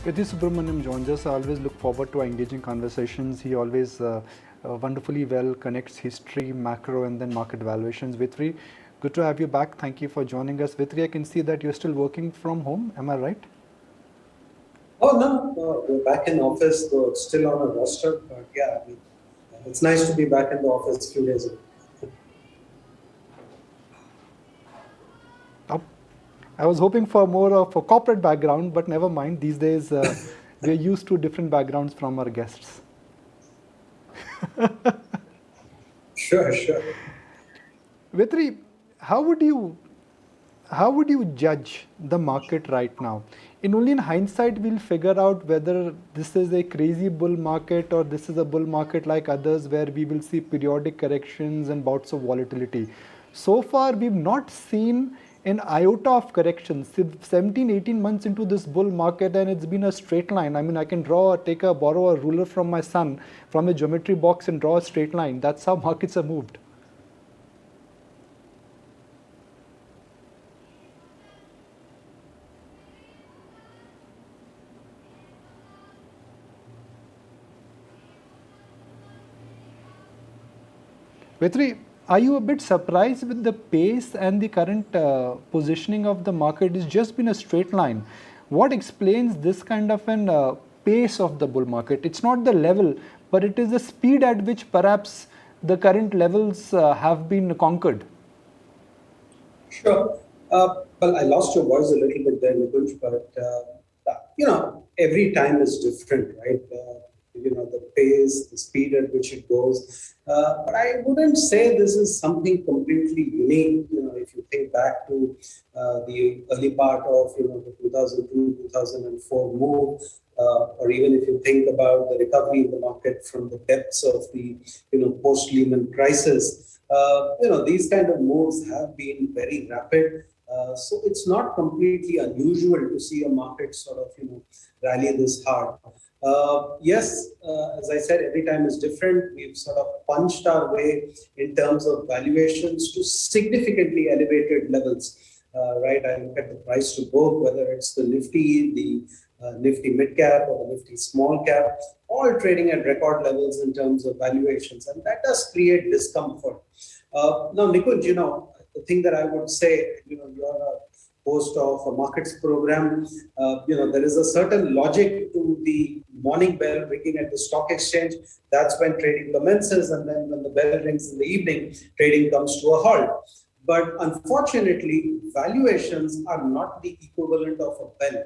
Vetri Subramaniam joins us. I always look forward to our engaging conversations. He always wonderfully well connects history, macro, and then market valuations. Vetri, good to have you back. Thank you for joining us. Vetri, I can see that you're still working from home. Am I right? Oh, no, we're back in office, though it's still on a roster. But yeah, it's nice to be back in the office a few days ago. I was hoping for more of a corporate background, but never mind. These days, we're used to different backgrounds from our guests. Sure. Vetri, how would you judge the market right now? Only in hindsight we'll figure out whether this is a crazy bull market or this is a bull market like others where we will see periodic corrections and bouts of volatility. So far we've not seen an iota of correction. 17, 18 months into this bull market and it's been a straight line. I mean, I can borrow a ruler from my son from a geometry box and draw a straight line. That's how markets have moved. Vetri, are you a bit surprised with the pace and the current positioning of the market? It's just been a straight line. What explains this kind of an pace of the bull market? It's not the level, but it is the speed at which perhaps the current levels have been conquered. Sure. Well, I lost your voice a little bit there, Nikunj, but every time is different, right? The pace, the speed at which it goes. But I wouldn't say this is something completely unique. If you think back to the early part of the 2002, 2004 move, or even if you think about the recovery in the market from the depths of the post-Lehman crisis, these kind of moves have been very rapid. So it's not completely unusual to see a market sort of rally this hard. Yes, as I said, every time is different. We've sort of punched our way in terms of valuations to significantly elevated levels. Right, I look at the price to book, whether it's the Nifty, the Nifty mid cap or the Nifty small cap, all trading at record levels in terms of valuations, and that does create discomfort. Now, Nikunj, the thing that I would say, you're a host of a markets program. There is a certain logic to the morning bell ringing at the stock exchange. That's when trading commences, and then when the bell rings in the evening, trading comes to a halt. But unfortunately, valuations are not the equivalent of a bell,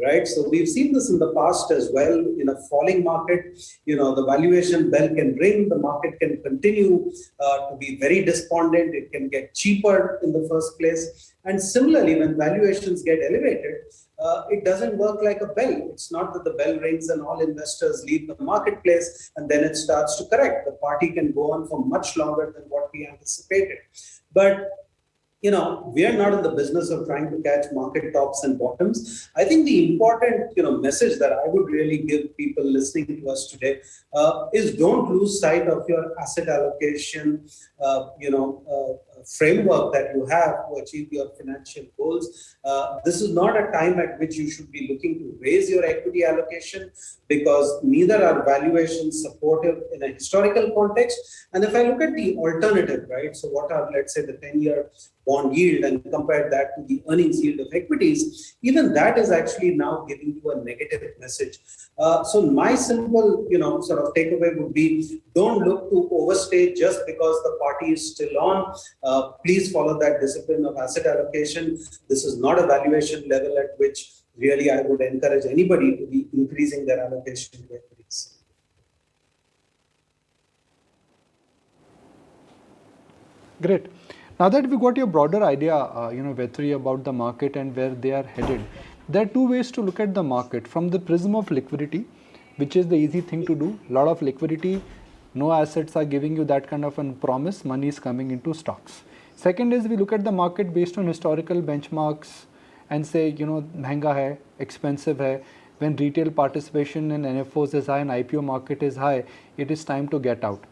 right? So we've seen this in the past as well. In a falling market, the valuation bell can ring, the market can continue to be very despondent, it can get cheaper in the first place. And similarly, when valuations get elevated, it doesn't work like a bell. It's not that the bell rings and all investors leave the marketplace and then it starts to correct. The party can go on for much longer than what we anticipated. But we are not in the business of trying to catch market tops and bottoms. I think the important, message that I would really give people listening to us today is don't lose sight of your asset allocation, framework that you have to achieve your financial goals. This is not a time at which you should be looking to raise your equity allocation because neither are valuations supportive in a historical context. And if I look at the alternative, right, so what are, let's say, the 10-year bond yield and compare that to the earnings yield of equities, even that is actually now giving you a negative message. So my simple, sort of takeaway would be don't look to overstay just because the party is still on. Please follow that discipline of asset allocation. This is not a valuation level at which really I would encourage anybody to be increasing their allocation to equities. Great. Now that we got your broader idea, Vetri, about the market and where they are headed, there are two ways to look at the market. From the prism of liquidity, which is the easy thing to do. A lot of liquidity, no assets are giving you that kind of a promise. Money is coming into stocks. Second is we look at the market based on historical benchmarks and say, महंगा hai, expensive hai. When retail participation in NFOs is high and IPO market is high, it is time to get out.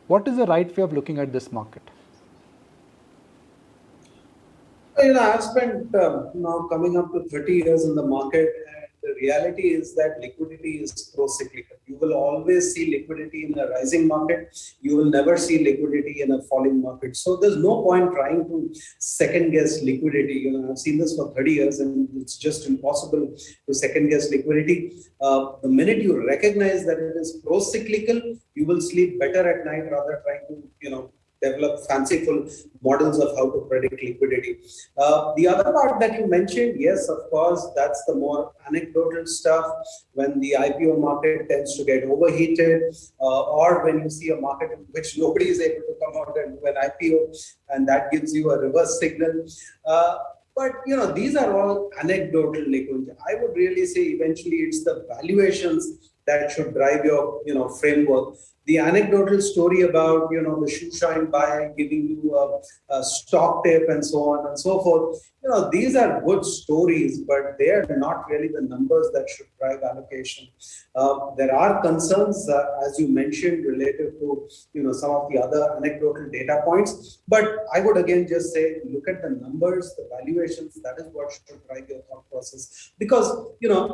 What is the right way of looking at this market? I've spent now coming up to 30 years in the market, the reality is that liquidity is pro-cyclical. You will always see liquidity in a rising market. You will never see liquidity in a falling market. So there's no point trying to second guess liquidity. You know, I've seen this for 30 years and it's just impossible to second guess liquidity. The minute you recognize that it is pro-cyclical, you will sleep better at night rather trying to, develop fanciful models of how to predict liquidity. The other part that you mentioned, yes, of course, that's the more anecdotal stuff when the IPO market tends to get overheated, or when you see a market in which nobody is able to come out and do an IPO, and that gives you a reverse signal. But these are all anecdotal liquidity. I would really say eventually it's the valuations that should drive your framework. The anecdotal story about the shoe shine buy giving you a stock tip and so on and so forth, these are good stories, but they are not really the numbers that should drive allocation. There are concerns, as you mentioned, related to some of the other anecdotal data points. But I would again just say, look at the numbers, the valuations. That is what should drive your thought process. Because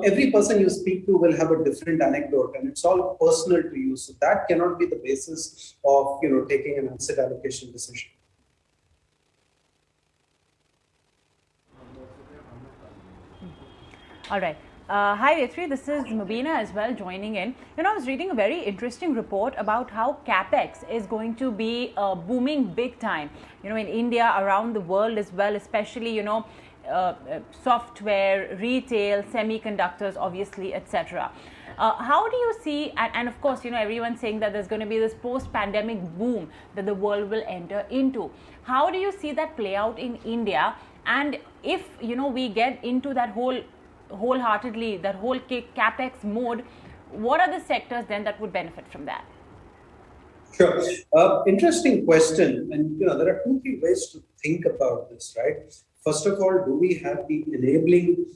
every person you speak to will have a different anecdote, and it's all personal to you. So that cannot be the basis of taking an asset allocation decision. All right. Hi, Vetri. This is Mubina as well joining in. I was reading a very interesting report about how capex is going to be booming big time, in India, around the world as well, especially, software, retail, semiconductors, obviously, etc. How do you see, and of course, everyone's saying that there's going to be this post-pandemic boom that the world will enter into. How do you see that play out in India? And if, we get into that wholeheartedly, that whole capex mode, what are the sectors then that would benefit from that? Sure. Interesting question. And there are 2-3 ways to think about this, right? First of all, do we have the enabling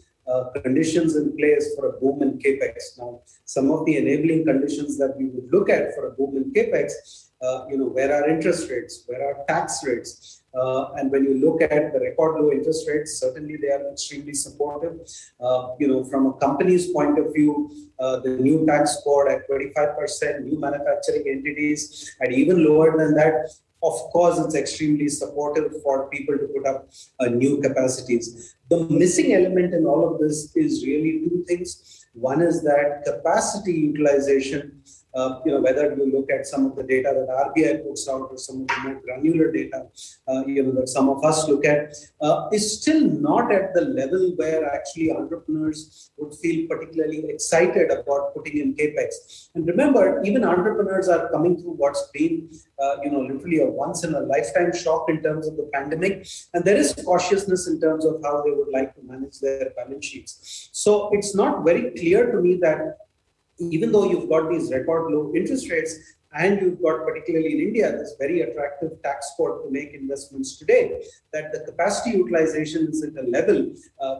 conditions in place for a boom in capex? Now, some of the enabling conditions that we would look at for a boom in capex, where are interest rates? Where are tax rates? And when you look at the record low interest rates, certainly they are extremely supportive. From a company's point of view, the new tax code at 25%, new manufacturing entities at even lower than that. Of course, it's extremely supportive for people to put up new capacities. The missing element in all of this is really 2 things. One is that capacity utilization, whether you look at some of the data that RBI puts out or some of the more granular data, that some of us look at, is still not at the level where actually entrepreneurs would feel particularly excited about putting in capex. And remember, even entrepreneurs are coming through what's been, literally a once in a lifetime shock in terms of the pandemic. And there is cautiousness in terms of how they would like to manage their balance sheets. So it's not very clear to me that even though you've got these record low interest rates and you've got, particularly in India, this very attractive tax code to make investments today, that the capacity utilization is at a level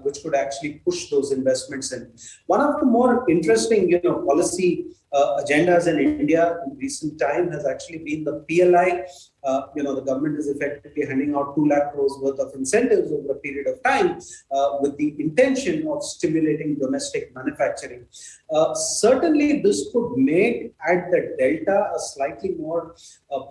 which could actually push those investments in. One of the more interesting, policy agendas in India in recent time has actually been the PLI. The government is effectively handing out 2 lakh crores worth of incentives over a period of time with the intention of stimulating domestic manufacturing. Certainly, this could make at the delta a slightly more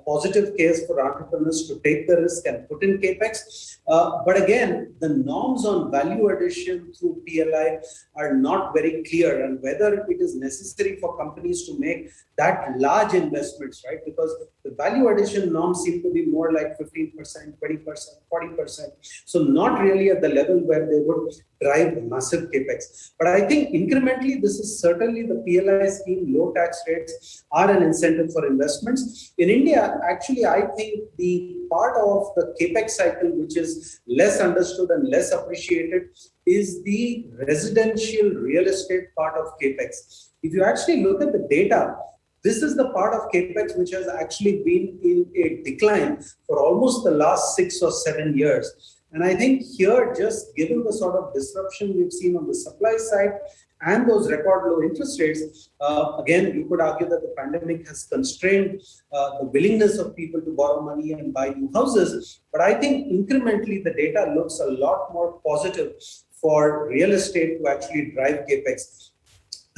positive case for entrepreneurs to take the risk and put in capex. But again, the norms on value addition through PLI are not very clear, and whether it is necessary for companies to make that large investments, right? Because the value addition norms seem to be more like 15%, 20%, 40%. So not really at the level where they would drive massive capex. But I think incrementally, this is certainly the PLI scheme, low tax rates are an incentive for investments. In India, actually, I think the part of the capex cycle, which is less understood and less appreciated, is the residential real estate part of capex. If you actually look at the data, this is the part of capex which has actually been in a decline for almost the last 6 or 7 years. And I think here, just given the sort of disruption we've seen on the supply side and those record low interest rates, again, you could argue that the pandemic has constrained the willingness of people to borrow money and buy new houses. But I think incrementally, the data looks a lot more positive for real estate to actually drive capex.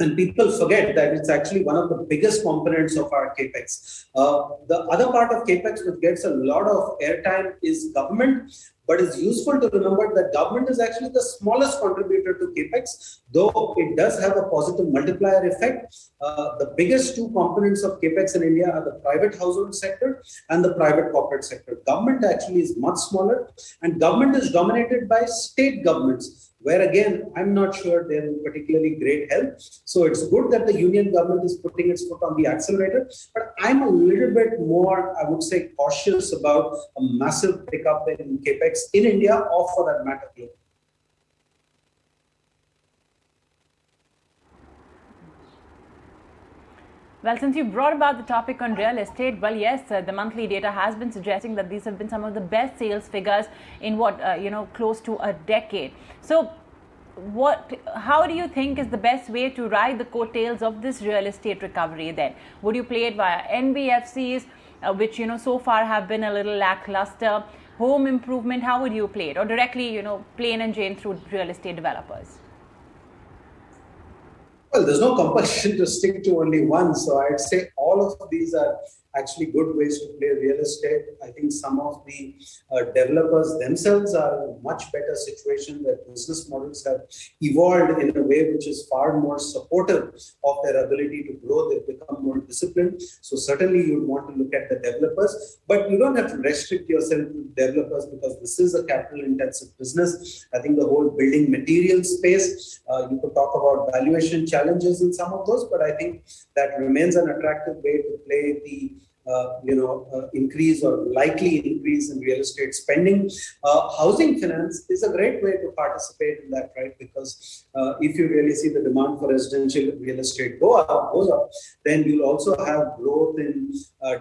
And people forget that it's actually one of the biggest components of our capex. The other part of capex which gets a lot of airtime is government, but it's useful to remember that government is actually the smallest contributor to capex, though it does have a positive multiplier effect. The biggest two components of capex in India are the private household sector and the private corporate sector. Government actually is much smaller, and government is dominated by state governments, where again, I'm not sure they're in particularly great health. So it's good that the union government is putting its foot on the accelerator, but I'm a little bit more, I would say, cautious about a massive pickup in capex in India or for that matter, globally. Well, since you brought about the topic on real estate, well, yes, the monthly data has been suggesting that these have been some of the best sales figures in close to a decade. So, how do you think is the best way to ride the coattails of this real estate recovery then? Would you play it via NBFCs, which, so far have been a little lackluster? Home improvement, how would you play it? Or directly, plain and Jane through real estate developers? Well, there's no compulsion to stick to only one. So I'd say all of these are actually good ways to play real estate. I think some of the developers themselves are in a much better situation. Their business models have evolved in a way which is far more supportive of their ability to grow. They've become more disciplined. So certainly you'd want to look at the developers, but you don't have to restrict yourself to developers because this is a capital intensive business. I think the whole building material space, you could talk about valuation challenges in some of those, but I think that remains an attractive way to play the increase or likely increase in real estate spending. Housing finance is a great way to participate in that, right? Because if you really see the demand for residential real estate goes up, then you'll also have growth in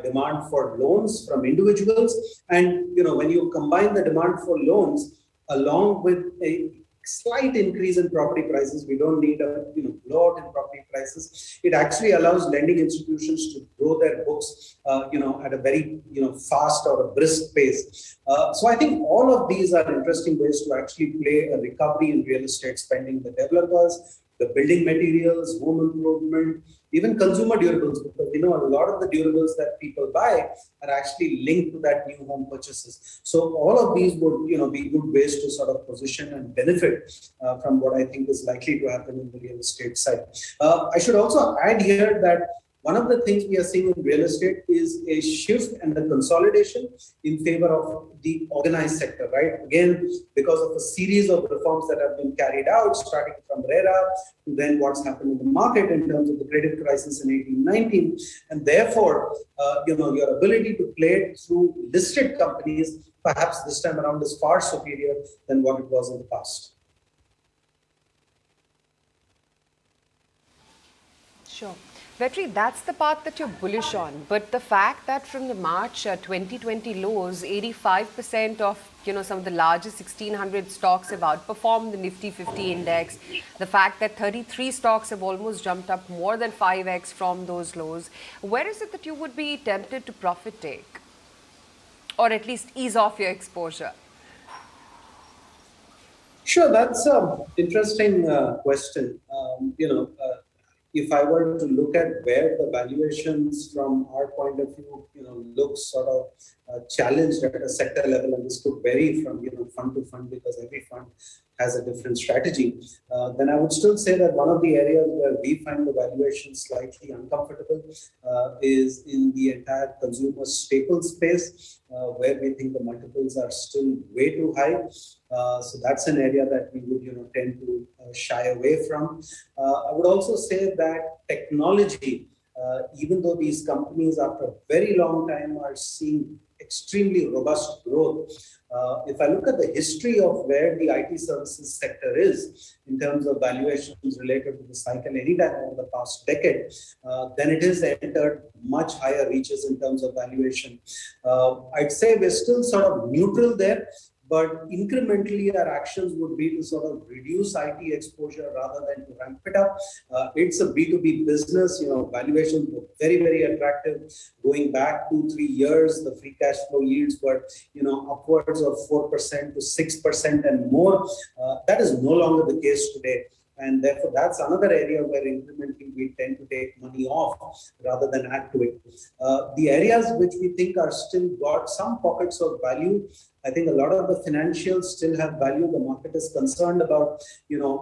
demand for loans from individuals. And, when you combine the demand for loans along with a slight increase in property prices, we don't need a blowout in property prices. It actually allows lending institutions to grow their books, at a very fast or a brisk pace. So I think all of these are interesting ways to actually play a recovery in real estate spending. The developers, the building materials, home improvement, even consumer durables, because a lot of the durables that people buy are actually linked to that new home purchases. So all of these would be good ways to sort of position and benefit from what I think is likely to happen in the real estate side. I should also add here that one of the things we are seeing in real estate is a shift and the consolidation in favor of the organized sector, right? Again, because of a series of reforms that have been carried out, starting from RERA to then what's happened in the market in terms of the credit crisis in 1819. And therefore, your ability to play it through listed companies, perhaps this time around is far superior than what it was in the past. Sure. Vetri, that's the part that you're bullish on. But the fact that from the March 2020 lows, 85% of some of the largest 1600 stocks have outperformed the Nifty 50 index. The fact that 33 stocks have almost jumped up more than 5x from those lows. Where is it that you would be tempted to profit take? Or at least ease off your exposure? Sure, that's an interesting question. If I were to look at where the valuations from our point of view, look sort of challenged at a sector level, and this could vary from fund to fund because every fund has a different strategy, then I would still say that one of the areas where we find the valuation slightly uncomfortable is in the entire consumer staple space, where we think the multiples are still way too high. So that's an area that we would tend to shy away from. I would also say that technology, even though these companies after a very long time are seeing extremely robust growth, if I look at the history of where the IT services sector is in terms of valuations related to the cycle anytime over the past decade, then it has entered much higher reaches in terms of valuation. I'd say we're still sort of neutral there. but incrementally our actions would be to sort of reduce IT exposure rather than to ramp it up. It's a B2B business, valuations were very, very attractive. Going back 2-3 years, the free cash flow yields were, upwards of 4% to 6% and more. That is no longer the case today. And therefore, that's another area where incrementally we tend to take money off rather than add to it. The areas which we think are still got some pockets of value, I think a lot of the financials still have value. The market is concerned about,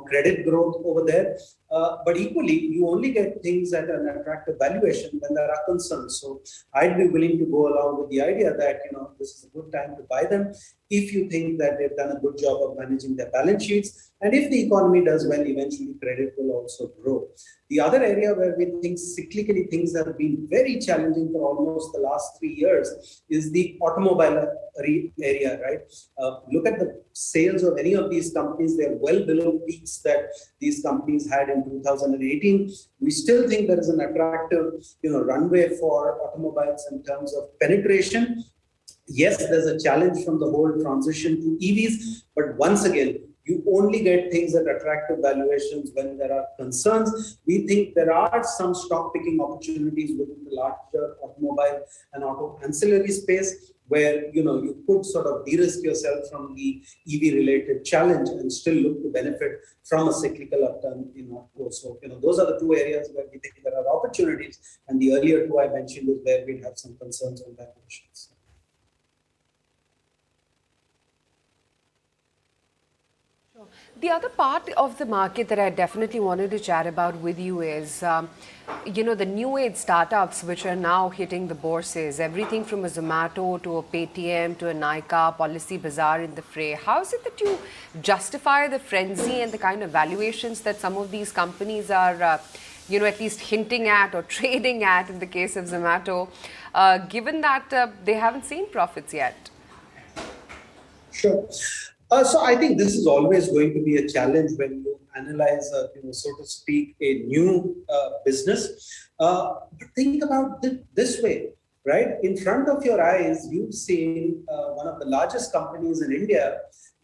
credit growth over there. But equally, you only get things at an attractive valuation when there are concerns. So I'd be willing to go along with the idea that, this is a good time to buy them if you think that they've done a good job of managing their balance sheets. And if the economy does well, eventually credit will also grow. The other area where we think cyclically things have been very challenging for almost the last 3 years is the automobile area, right? Look at the sales of any of these companies. They're well below peaks that these companies had in 2018. We still think there is an attractive, runway for automobiles in terms of penetration. Yes, there's a challenge from the whole transition to EVs, but once again, you only get things at attractive valuations when there are concerns. We think there are some stock picking opportunities within the larger automobile and auto ancillary space where you could sort of de-risk yourself from the EV related challenge and still look to benefit from a cyclical upturn in auto. So those are the two areas where we think there are opportunities, and the earlier two I mentioned is where we have some concerns on valuations. The other part of the market that I definitely wanted to chat about with you is, the new age startups which are now hitting the bourses, everything from a Zomato to a Paytm to a Nykaa, Policy Bazaar in the fray. How is it that you justify the frenzy and the kind of valuations that some of these companies are, at least hinting at or trading at in the case of Zomato, given that they haven't seen profits yet? Sure. So I think this is always going to be a challenge when you analyze, so to speak, a new business. But think about it this way, right? In front of your eyes, you've seen one of the largest companies in India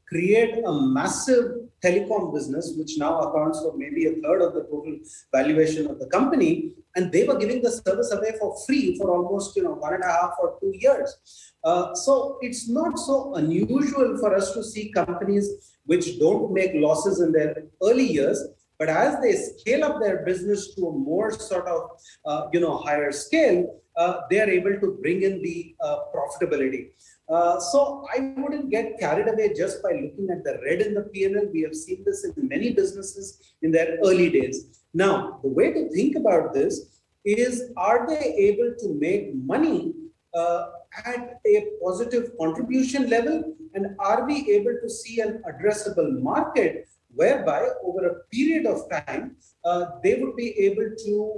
create a massive telecom business, which now accounts for maybe a third of the total valuation of the company. And they were giving the service away for free for almost 1.5 or 2 years. So it's not so unusual for us to see companies which don't make losses in their early years, but as they scale up their business to a more sort of higher scale, they are able to bring in the profitability. So I wouldn't get carried away just by looking at the red in the P&L. We have seen this in many businesses in their early days. Now, the way to think about this is, are they able to make money at a positive contribution level? And are we able to see an addressable market whereby over a period of time, they would be able to,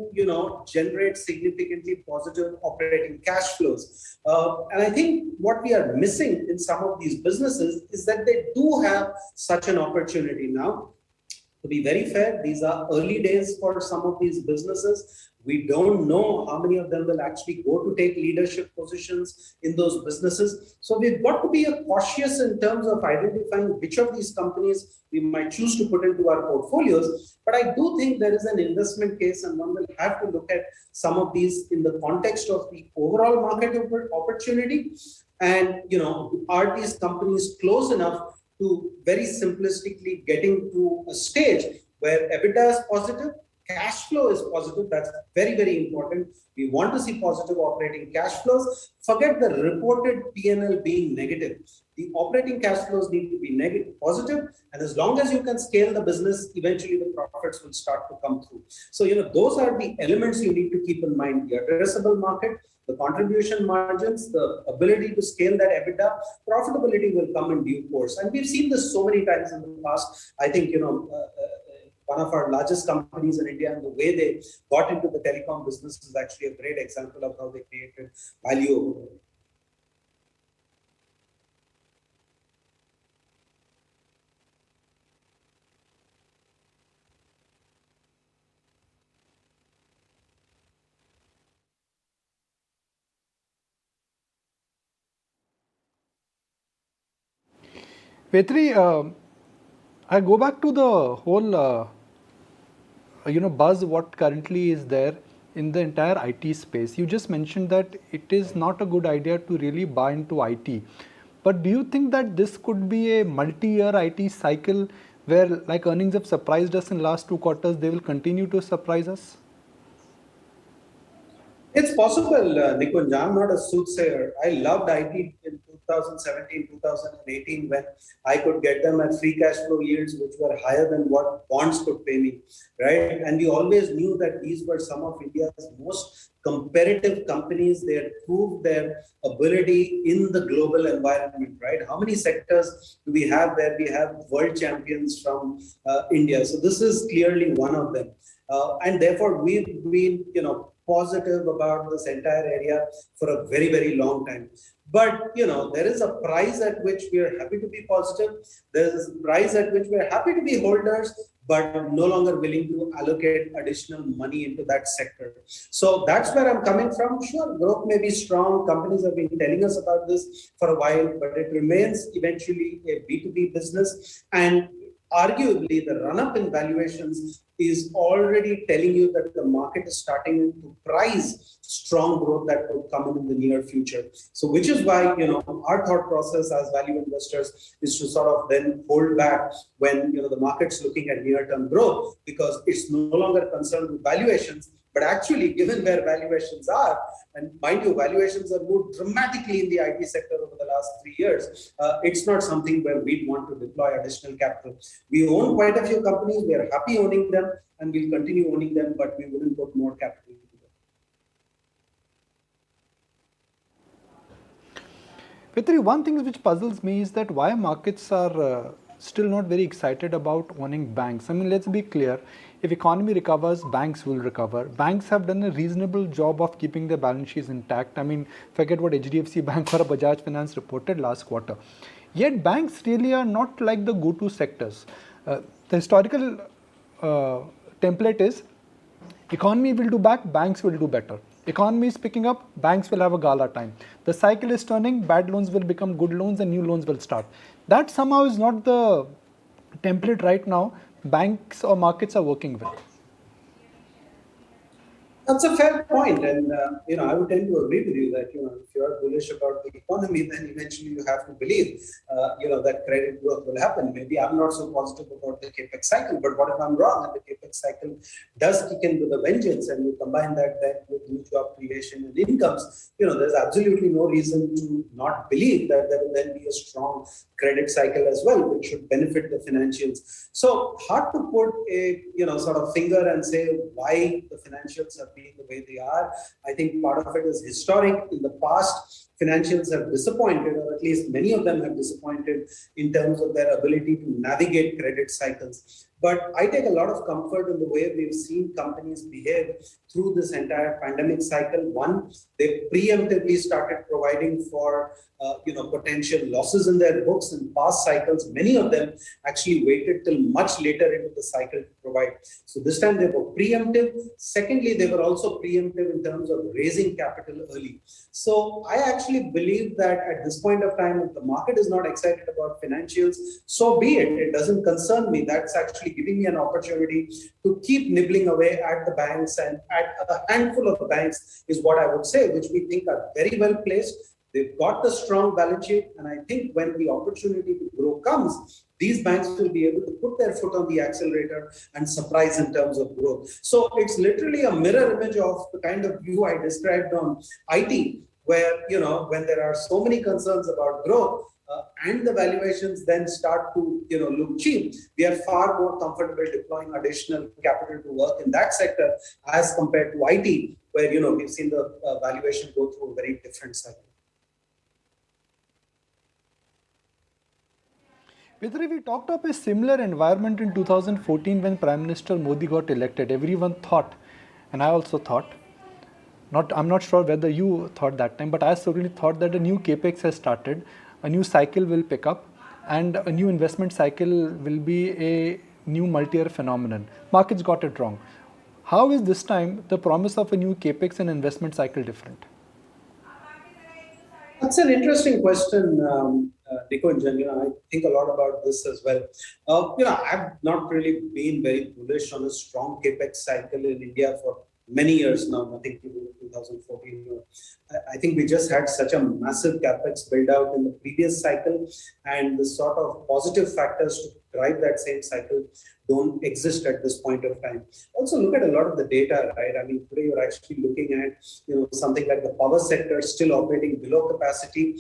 generate significantly positive operating cash flows. And I think what we are missing in some of these businesses is that they do have such an opportunity now. To be very fair, these are early days for some of these businesses. We don't know how many of them will actually go to take leadership positions in those businesses. So we've got to be cautious in terms of identifying which of these companies we might choose to put into our portfolios. But I do think there is an investment case, and one will have to look at some of these in the context of the overall market opportunity. And, are these companies close enough to very simplistically getting to a stage where EBITDA is positive, cash flow is positive. That's very, very important. We want to see positive operating cash flows. Forget the reported P&L being negative. The operating cash flows need to be negative, positive. And as long as you can scale the business, eventually the profits will start to come through. So, those are the elements you need to keep in mind. The addressable market, the contribution margins, the ability to scale that EBITDA, profitability will come in due course. And we've seen this so many times in the past. I think, one of our largest companies in India, and the way they got into the telecom business is actually a great example of how they created value. Vetri, I go back to the whole buzz what currently is there in the entire IT space. You just mentioned that it is not a good idea to really buy into IT. But do you think that this could be a multi-year IT cycle where, like, earnings have surprised us in last 2 quarters, they will continue to surprise us? It's possible, Nikunj. I'm not a soothsayer. I loved IT in 2017, 2018 when I could get them at free cash flow yields which were higher than what bonds could pay me, right? And we always knew that these were some of India's most competitive companies. They had proved their ability in the global environment, right? How many sectors do we have where we have world champions from India? So this is clearly one of them. And therefore, we've been, positive about this entire area for a very, very long time. But, there is a price at which we are happy to be positive. There is a price at which we are happy to be holders, but no longer willing to allocate additional money into that sector. So that's where I'm coming from. Sure, growth may be strong. Companies have been telling us about this for a while, but it remains eventually a B2B business. And arguably, the run-up in valuations is already telling you that the market is starting to price strong growth that will come in the near future. So, which is why, our thought process as value investors is to sort of then hold back when, the market's looking at near-term growth, because it's no longer concerned with valuations. But actually, given where valuations are, and mind you, valuations have moved dramatically in the IT sector over the last 3 years, it's not something where we'd want to deploy additional capital. We own quite a few companies, we are happy owning them, and we'll continue owning them, but we wouldn't put more capital into them. Vetri, one thing which puzzles me is that why markets are still not very excited about owning banks. I mean, let's be clear. If economy recovers, banks will recover. Banks have done a reasonable job of keeping their balance sheets intact. I mean, forget what HDFC Bank or Bajaj Finance reported last quarter. Yet banks really are not like the go-to sectors. The historical template is economy will do back, banks will do better. Economy is picking up, banks will have a gala time. The cycle is turning, bad loans will become good loans and new loans will start. That somehow is not the template right now banks or markets are working with. That's a fair point, and I would tend to agree with you that if you are bullish about the economy, then eventually you have to believe that credit growth will happen. Maybe I'm not so positive about the capex cycle, but what if I'm wrong and the capex cycle does kick in with a vengeance, and you combine that with new job creation and incomes? There's absolutely no reason to not believe that there will then be a strong credit cycle as well, which should benefit the financials. So hard to put a sort of finger and say why the financials have been the way they are. I think part of it is historic. In the past, financials have disappointed, or at least many of them have disappointed in terms of their ability to navigate credit cycles. But I take a lot of comfort in the way we've seen companies behave through this entire pandemic cycle. One, they preemptively started providing for potential losses in their books in past cycles. Many of them actually waited till much later into the cycle to provide. So this time they were preemptive. Secondly, they were also preemptive in terms of raising capital early. So I actually believe that at this point of time, if the market is not excited about financials, so be it. It doesn't concern me. That's actually giving me an opportunity to keep nibbling away at the banks, and at a handful of banks is what I would say, which we think are very well placed. They've got the strong balance sheet, and I think when the opportunity to grow comes, these banks will be able to put their foot on the accelerator and surprise in terms of growth. So it's literally a mirror image of the kind of view I described on IT, where when there are so many concerns about growth, and the valuations then start to look cheap, we are far more comfortable deploying additional capital to work in that sector as compared to IT, where we've seen the valuation go through a very different cycle. Vetri, we talked of a similar environment in 2014 when Prime Minister Modi got elected. Everyone thought, and I also thought, I'm not sure whether you thought that time, but I certainly thought that a new capex has started, a new cycle will pick up, and a new investment cycle will be a new multi-year phenomenon. Markets got it wrong. How is this time the promise of a new capex and investment cycle different? That's an interesting question, Nikunj, and I think a lot about this as well. I've not really been very bullish on a strong capex cycle in India for many years now. Nothing to do with 2014. I think we just had such a massive capex build out in the previous cycle, and the sort of positive factors to drive that same cycle don't exist at this point of time. Also, look at a lot of the data, right? I mean, today you're actually looking at something like the power sector still operating below capacity,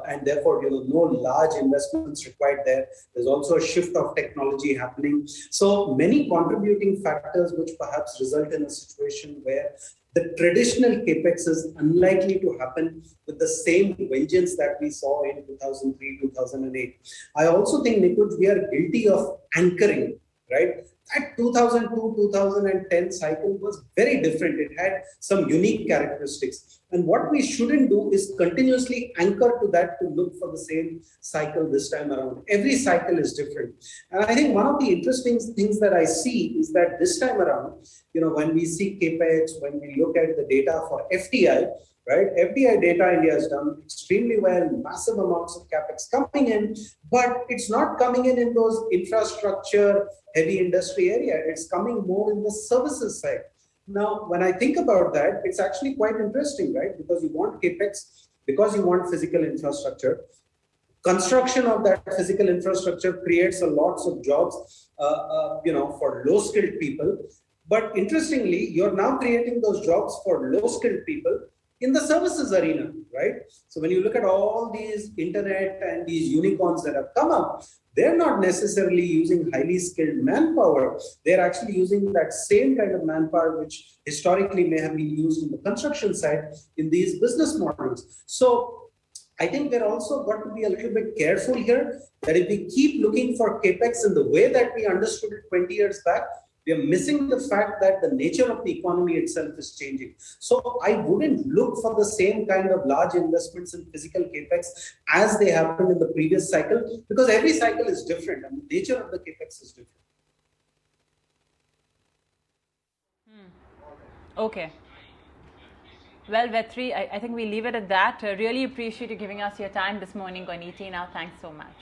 and therefore no large investments required there. There's also a shift of technology happening. So many contributing factors which perhaps result in a situation where the traditional capex is unlikely to happen with the same vengeance that we saw in 2003, 2008. I also think, Nikunj, we are guilty of anchoring, right? That 2002, 2010 cycle was very different. It had some unique characteristics. And what we shouldn't do is continuously anchor to that to look for the same cycle this time around. Every cycle is different. And I think one of the interesting things that I see is that this time around, when we see capex, when we look at the data for FDI, right? FDI data India has done extremely well, massive amounts of capex coming in, but it's not coming in those infrastructure, heavy industry area. It's coming more in the services side. Now, when I think about that, it's actually quite interesting, right? Because you want capex, because you want physical infrastructure. Construction of that physical infrastructure creates a lots of jobs, for low-skilled people. But interestingly, you're now creating those jobs for low-skilled people in the services arena, right? So when you look at all these internet and these unicorns that have come up, they're not necessarily using highly skilled manpower. They're actually using that same kind of manpower which historically may have been used in the construction side in these business models. So I think we're also got to be a little bit careful here that if we keep looking for capex in the way that we understood it 20 years back, we are missing the fact that the nature of the economy itself is changing. So I wouldn't look for the same kind of large investments in physical capex as they happened in the previous cycle, because every cycle is different and the nature of the capex is different. Okay. Well, Vetri, I think we leave it at that. Really appreciate you giving us your time this morning on ET Now. Thanks so much.